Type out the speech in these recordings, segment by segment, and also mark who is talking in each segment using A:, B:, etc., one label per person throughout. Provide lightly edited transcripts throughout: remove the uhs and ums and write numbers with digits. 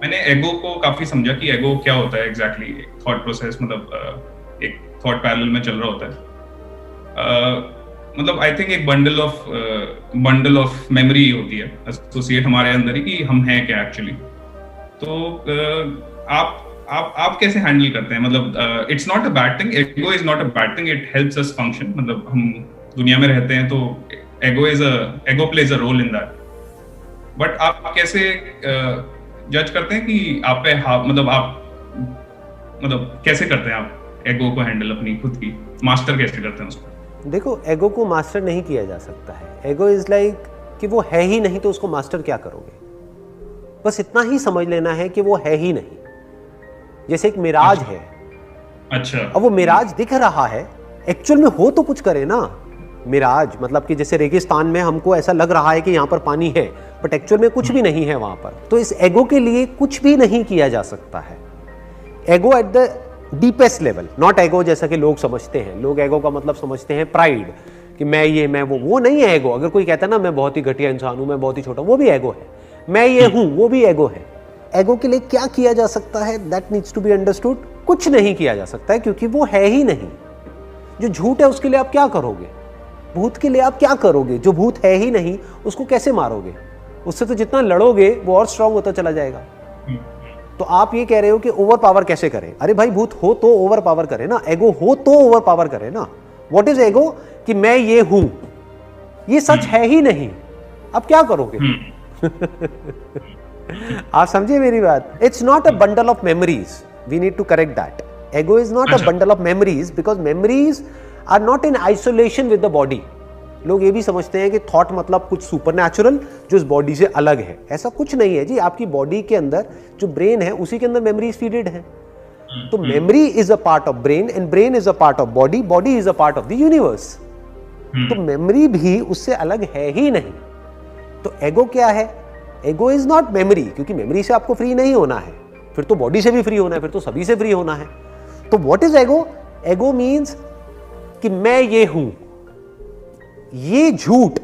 A: मैंने एगो को काफी समझा कि एगो क्या होता है एग्जैक्टली, थॉट प्रोसेस, मतलब एक थॉट पैरेलल में चल रहा होता है। मतलब आई थिंक एक बंडल ऑफ मेमोरी होती है एसोसिएट हमारे अंदर ही कि हम हैं क्या एक्चुअली। तो आप कैसे हैंडल करते हैं? मतलब it's not a bad thing, ego is not a bad thing, it helps us function. मतलब हम दुनिया में रहते हैं तो ego plays a role in that. But आप कैसे जज करते हैं कि आप पे मतलब कैसे करते हैं आप एगो को हैंडल, अपनी खुद की मास्टर कैसे करते हैं उसको?
B: देखो, एगो को मास्टर नहीं किया जा सकता है। एगो इज लाइक कि वो है ही नहीं तो उसको मास्टर क्या करोगे। बस इतना ही समझ लेना है कि वो है ही नहीं। जैसे एक मिराज है।
A: अच्छा।
B: अब वो मिराज दिख रहा है, एक्चुअल में हो तो कुछ करे ना। मिराज मतलब कि जैसे रेगिस्तान में हमको ऐसा लग रहा है कि यहाँ पर पानी है, बट एक्चुअल में कुछ भी नहीं है वहां पर। तो इस एगो के लिए कुछ भी नहीं किया जा सकता है। एगो at the deepest level, not एगो जैसा कि लोग समझते हैं। लोग एगो का मतलब समझते हैं प्राइड, कि मैं ये मैं वो नहीं है एगो। अगर कोई कहता है ना मैं बहुत ही घटिया इंसान हूं, मैं बहुत ही छोटा, वो भी एगो है। मैं ये हूं, वो भी एगो है। एगो के लिए क्या किया जा सकता है, that needs to be understood. कुछ नहीं किया जा सकता है क्योंकि वो है ही नहीं। जो झूठ है उसके लिए आप क्या करोगे? भूत के लिए आप क्या करोगे? जो भूत है ही नहीं उसको कैसे मारोगे? उससे तो जितना लड़ोगे वो और स्ट्रांग होता चला जाएगा। तो आप ये कह रहे हो कि ओवर पावर कैसे करें? अरे भाई, भूत हो तो ओवर पावर करे ना, एगो हो तो ओवर पावर करे ना। व्हाट इज एगो? कि मैं ये हूं, ये सच है ही नहीं, अब क्या करोगे? आप समझे मेरी बात? It's not a bundle of memories, we need to correct that. Ego is not a bundle of memories because memories are not in isolation with the body. लोग ये भी समझते हैं कि थॉट मतलब कुछ सुपरनैचुरल जो इस बॉडी से अलग है। ऐसा कुछ नहीं है जी। आपकी बॉडी के अंदर जो ब्रेन है उसी के अंदर मेमोरीज फीडेड है। तो memory is a part of brain and brain is a part of body, body is a part of the universe. तो मेमोरी भी उससे अलग है ही नहीं। तो एगो क्या है? एगो इज नॉट मेमोरी, क्योंकि मेमोरी से आपको फ्री नहीं होना है, फिर तो बॉडी से भी फ्री होना है, फिर तो सभी से फ्री होना है। तो व्हाट इज एगो? एगो मीन्स कि मैं ये हूं, ये झूठ,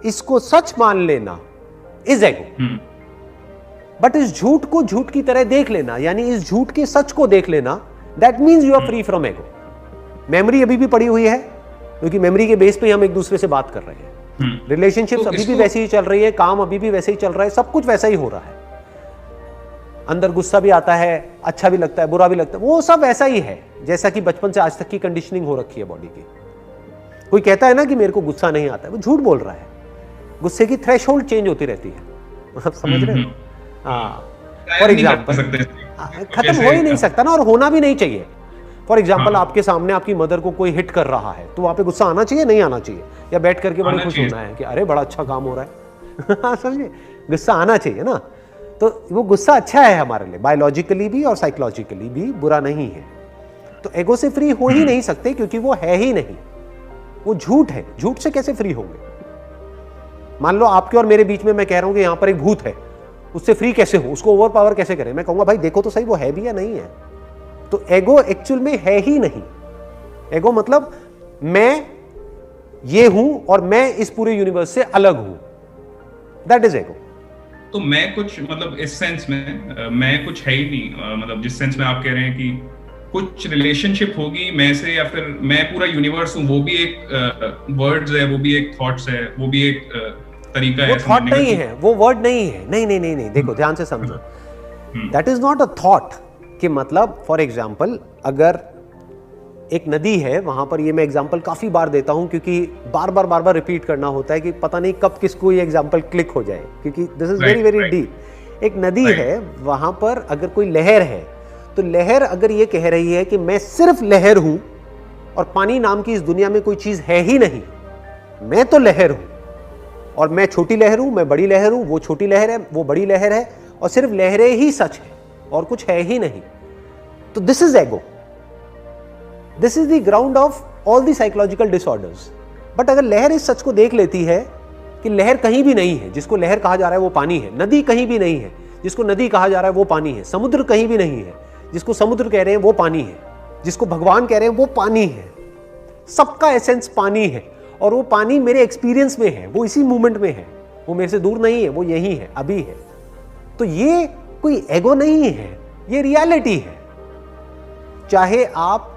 B: इसको सच मान लेना इज एगो। बट इस झूठ को झूठ की तरह देख लेना, यानी इस झूठ के सच को देख लेना, that means you are free from ego. Memory अभी भी पड़ी हुई है, क्योंकि मेमोरी के बेस पे हम एक दूसरे से बात कर रहे हैं। रिलेशनशिप्स
A: तो
B: अभी भी वैसी ही चल रही है, काम अभी भी वैसे ही चल रहा है, सब कुछ वैसा ही हो रहा है। अंदर गुस्सा भी आता है, अच्छा भी लगता है, बुरा भी लगता है, वो सब वैसा ही है जैसा कि बचपन से आज तक की कंडीशनिंग हो रखी है बॉडी की। कोई कहता है ना कि मेरे को गुस्सा नहीं आता है, वो झूठ बोल रहा है। गुस्से की थ्रेशोल्ड चेंज होती रहती है, आप समझ रहे हो? हाँ, फॉर एग्जाम्पल खत्म हो ही नहीं सकता ना, और होना भी नहीं चाहिए। फॉर एग्जाम्पल आपके सामने आपकी मदर को कोई हिट कर रहा है, तो वहां पे गुस्सा आना चाहिए, नहीं आना चाहिए? या बैठ करके बड़े खुश होना है कि अरे बड़ा अच्छा काम हो रहा है? समझे? गुस्सा आना चाहिए ना। तो वो गुस्सा अच्छा है हमारे लिए, बायोलॉजिकली भी और साइकोलॉजिकली भी बुरा नहीं है। तो एगो से फ्री हो ही नहीं सकते क्योंकि वो है ही नहीं, वो झूठ है। झूठ से कैसे फ्री होंगे? मान लो आपके और मेरे बीच में मैं कह रहा हूं कि यहां पर एक भूत है, उससे फ्री कैसे हो? उसको ओवर पावर कैसे करें? मैं कहूंगा भाई देखो तो सही वो है भी या नहीं है। तो एगो एक्चुअल में है ही नहीं। एगो मतलब मैं ये हूं और मैं इस पूरे यूनिवर्स से अलग हूं, दैट इज एगो।
A: तो मैं कुछ मतलब इस सेंस में मैं कुछ है ही नहीं, मतलब जिस सेंस में आप कह रहे हैं कि कुछ रिलेशनशिप होगी मैं से, या फिर मैं पूरा यूनिवर्स हूँ, वो भी एक वर्ड्स है, वो भी एक थॉट्स है, वो भी एक तरीका है।
B: वो थॉट नहीं है, वो वर्ड नहीं है। नहीं नहीं नहीं नहीं, देखो ध्यान से समझो, that is not a thought. कि मतलब फॉर एग्जाम्पल अगर एक नदी है, वहां पर, ये मैं एग्जाम्पल काफी बार देता हूं क्योंकि बार बार रिपीट करना होता है कि पता नहीं कब किसको ये एग्जाम्पल क्लिक हो जाए, क्योंकि this is very very deep. एक नदी है, वहां पर अगर कोई लहर है, तो लहर अगर ये कह रही है कि मैं सिर्फ लहर हूं और पानी नाम की इस दुनिया में कोई चीज है ही नहीं, मैं तो लहर हूं, और मैं छोटी लहर हूं, मैं बड़ी लहर हूं, वो छोटी लहर है, वो बड़ी लहर है, और सिर्फ लहरें ही सच है और कुछ है ही नहीं, तो दिस इज एगो। This is the ground of all the psychological disorders. But अगर लहर इस सच को देख लेती है कि लहर कहीं भी नहीं है, जिसको लहर कहा जा रहा है वो पानी है, नदी कहीं भी नहीं है, जिसको नदी कहा जा रहा है वो पानी है, समुद्र कहीं भी नहीं है, जिसको समुद्र कह रहे हैं वो पानी है, जिसको भगवान कह रहे हैं वो पानी है, सबका एसेंस पानी है, और वो पानी मेरे एक्सपीरियंस में है, वो इसी मूवमेंट में है, वो मेरे से दूर नहीं है, वो यही है, अभी है। तो ये कोई एगो नहीं है, ये रियलिटी है। चाहे आप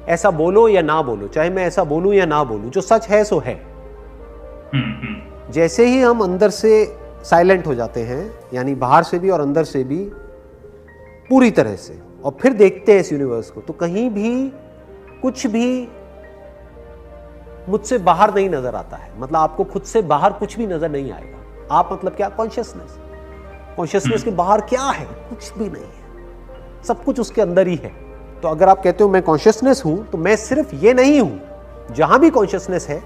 B: ऐसा बोलो या ना बोलो, चाहे मैं ऐसा बोलूं या ना बोलूं, जो सच है सो है। जैसे ही हम अंदर से साइलेंट हो जाते हैं, यानी बाहर से भी और अंदर से भी पूरी तरह से, और फिर देखते हैं इस यूनिवर्स को, तो कहीं भी कुछ भी मुझसे बाहर नहीं नजर आता है। मतलब आपको खुद से बाहर कुछ भी नजर नहीं आएगा। आप मतलब क्या, कॉन्शियसनेस। कॉन्शियसनेस के बाहर क्या है? कुछ भी नहीं है, सब कुछ उसके अंदर ही है। तो अगर आप कहते हो मैं कॉन्शियसनेस हूं, तो मैं सिर्फ ये नहीं हूं। जहां भी कॉन्शियसनेस है,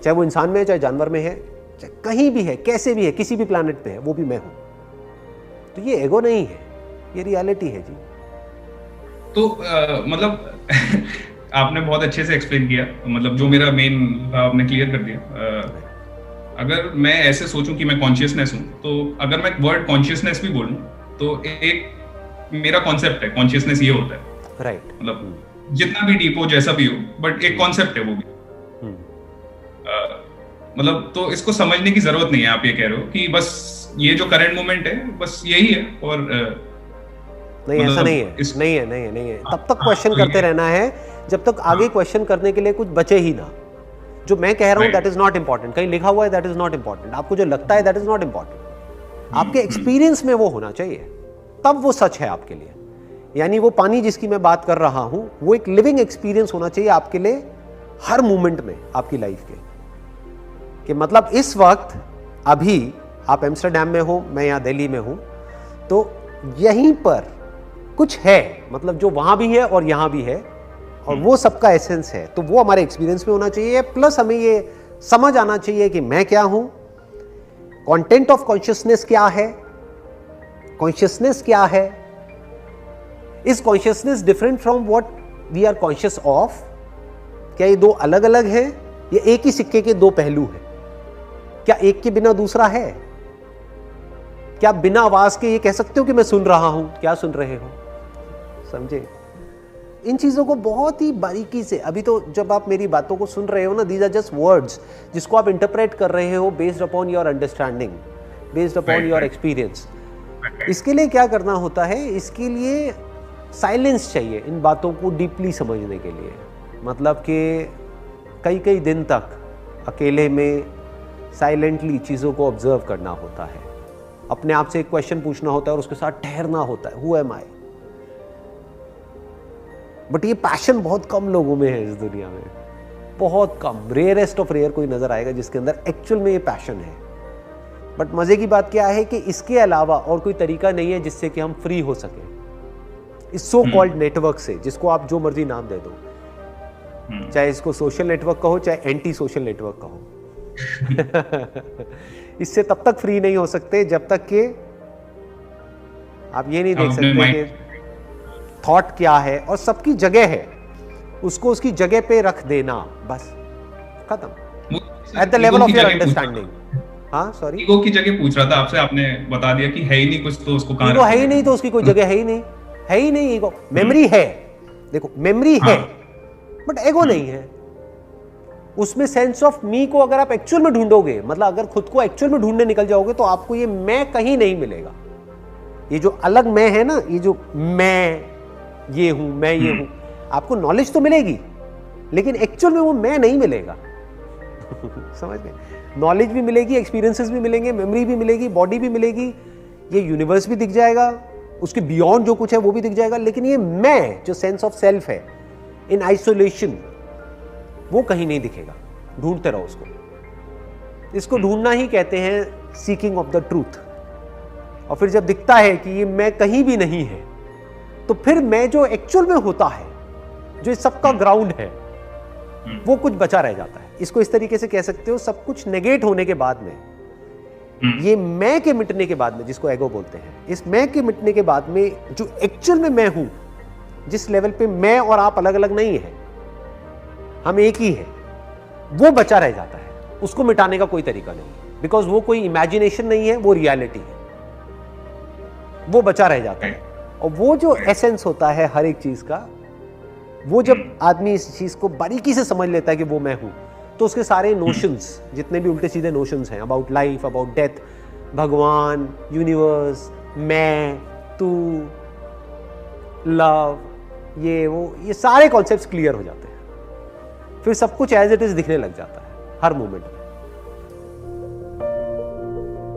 B: चाहे वो इंसान में है, चाहे जानवर में है, चाहे कहीं भी है, कैसे भी है, किसी भी प्लैनेट पे है, वो भी मैं हूं। तो ये एगो नहीं है, ये रियलिटी है जी।
A: तो मतलब आपने बहुत अच्छे से एक्सप्लेन किया, मतलब जो मेरा मेन आपने क्लियर कर दिया। अगर मैं ऐसे सोचूं कि मैं कॉन्शियसनेस हूं, तो अगर मैं वर्ड कॉन्शियसनेस भी बोलूं, तो एक मेरा कॉन्सेप्ट है, कॉन्शियसनेस ये होता है,
B: राइट।
A: मतलब जितना भी डीप हो, जैसा भी हो, बट एक कॉन्सेप्ट है वो भी। मतलब तो इसको समझने की जरूरत नहीं है, आप ये कह रहे हो कि बस ये जो करंट मोमेंट है बस यही है, और
B: नहीं, ऐसा नहीं है, नहीं है। तब तक क्वेश्चन करते रहना है जब तक आगे क्वेश्चन करने के लिए कुछ बचे ही ना। जो मैं कह रहा हूं दैट इज नॉट इंपॉर्टेंट, कहीं लिखा हुआ है दैट इज नॉट इंपॉर्टेंट, आपको जो लगता है दैट इज नॉट इंपॉर्टेंट। आपके एक्सपीरियंस में वो होना चाहिए, तब वो सच है आपके लिए। यानी वो पानी जिसकी मैं बात कर रहा हूं, वो एक लिविंग एक्सपीरियंस होना चाहिए आपके लिए हर मोमेंट में आपकी लाइफ के। कि मतलब इस वक्त अभी आप एम्स्टरडैम में हो, मैं यहाँ दिल्ली में हूं, तो यहीं पर कुछ है, मतलब जो वहां भी है और यहां भी है, और वो सबका एसेंस है। तो वो हमारे एक्सपीरियंस में होना चाहिए, प्लस हमें ये समझ आना चाहिए कि मैं क्या हूं, कंटेंट ऑफ कॉन्शियसनेस क्या है, कॉन्शियसनेस क्या है, is consciousness different from what we are conscious of. क्या ये दो अलग अलग हैं, ये एक ही सिक्के के दो पहलू हैं? क्या एक के बिना दूसरा है? क्या बिना आवाज के ये कह सकते हो कि मैं सुन रहा हूं? क्या सुन रहे हो? समझे? इन चीजों को बहुत ही बारीकी से, अभी तो जब आप मेरी बातों को सुन रहे हो ना, दीज आर जस्ट वर्ड्स जिसको आप इंटरप्रेट कर रहे हो based upon your understanding, based upon your experience. इसके लिए क्या करना होता है? इसके लिए साइलेंस चाहिए इन बातों को डीपली समझने के लिए। मतलब कि कई कई दिन तक अकेले में साइलेंटली चीज़ों को ऑब्जर्व करना होता है, अपने आप से एक क्वेश्चन पूछना होता है और उसके साथ ठहरना होता है, हु एम आई। बट ये पैशन बहुत कम लोगों में है इस दुनिया में, बहुत कम, रेयरेस्ट ऑफ रेयर कोई नजर आएगा जिसके अंदर एक्चुअल में ये पैशन है। बट मजे की बात क्या है कि इसके अलावा और कोई तरीका नहीं है जिससे कि हम फ्री हो सके इस सो कॉल्ड नेटवर्क से, जिसको आप जो मर्जी नाम दे दो, चाहे इसको सोशल नेटवर्क कहो, चाहे एंटी सोशल नेटवर्क कहो। इससे तब तक फ्री नहीं हो सकते जब तक कि आप ये नहीं देख सकते कि थॉट क्या है और सबकी जगह है, उसको उसकी जगह पे रख देना, बस खत्म, at the level of your understanding. हाँ सॉरी,
A: ईगो की जगह पूछ रहा था आपसे, आपने बता दिया कि है ही नहीं कुछ, तो उसको कहां
B: ईगो है ही नहीं तो उसकी कोई जगह है ही नहीं, है ही नहीं। ईगो मेमोरी है, देखो मेमोरी है बट एगो नहीं है। उसमें सेंस ऑफ मी को अगर आप एक्चुअल में ढूंढोगे, मतलब अगर खुद को एक्चुअल में ढूंढने निकल जाओगे, तो आपको ये मैं कहीं नहीं मिलेगा। ये जो अलग मैं है ना, ये जो मैं ये हूं, मैं ये हूं, आपको नॉलेज तो मिलेगी लेकिन एक्चुअल में वो मैं नहीं मिलेगा। समझ गए? नॉलेज भी मिलेगी, एक्सपीरियंसेस भी मिलेंगे, मेमोरी भी मिलेगी, बॉडी भी मिलेगी, ये यूनिवर्स भी दिख जाएगा, उसके बियॉन्ड जो कुछ है वो भी दिख जाएगा, लेकिन ये मैं जो सेंस ऑफ सेल्फ है इन आइसोलेशन, वो कहीं नहीं दिखेगा। ढूंढते रहो उसको। इसको ढूंढना ही कहते हैं सीकिंग ऑफ द ट्रूथ। और फिर जब दिखता है कि ये मैं कहीं भी नहीं है, तो फिर मैं जो एक्चुअल में होता है, जो इस सबका ग्राउंड है, वो कुछ बचा रह जाता है। इसको इस तरीके से कह सकते हो, सब कुछ नेगेट होने के बाद में, ये मैं के मिटने के बाद में, जिसको एगो बोलते हैं, इस मैं के मिटने के बाद में जो एक्चुअल में मैं हूं, जिस लेवल पे मैं और आप अलग अलग नहीं है, हम एक ही है, वो बचा रह जाता है। उसको मिटाने का कोई तरीका नहीं, बिकॉज वो कोई इमेजिनेशन नहीं है, वो रियलिटी है, वो बचा रह जाता है। और वो जो एसेंस होता है हर एक चीज का, वो जब आदमी इस चीज को बारीकी से समझ लेता है कि वो मैं हूं, तो उसके सारे नोशंस, जितने भी उल्टे सीधे नोशंस हैं अबाउट लाइफ, अबाउट डेथ, भगवान, यूनिवर्स, मैं, तू, लव, ये सारे कॉन्सेप्ट्स क्लियर हो जाते हैं, फिर सब कुछ एज इट इज दिखने लग जाता है हर मोमेंट में।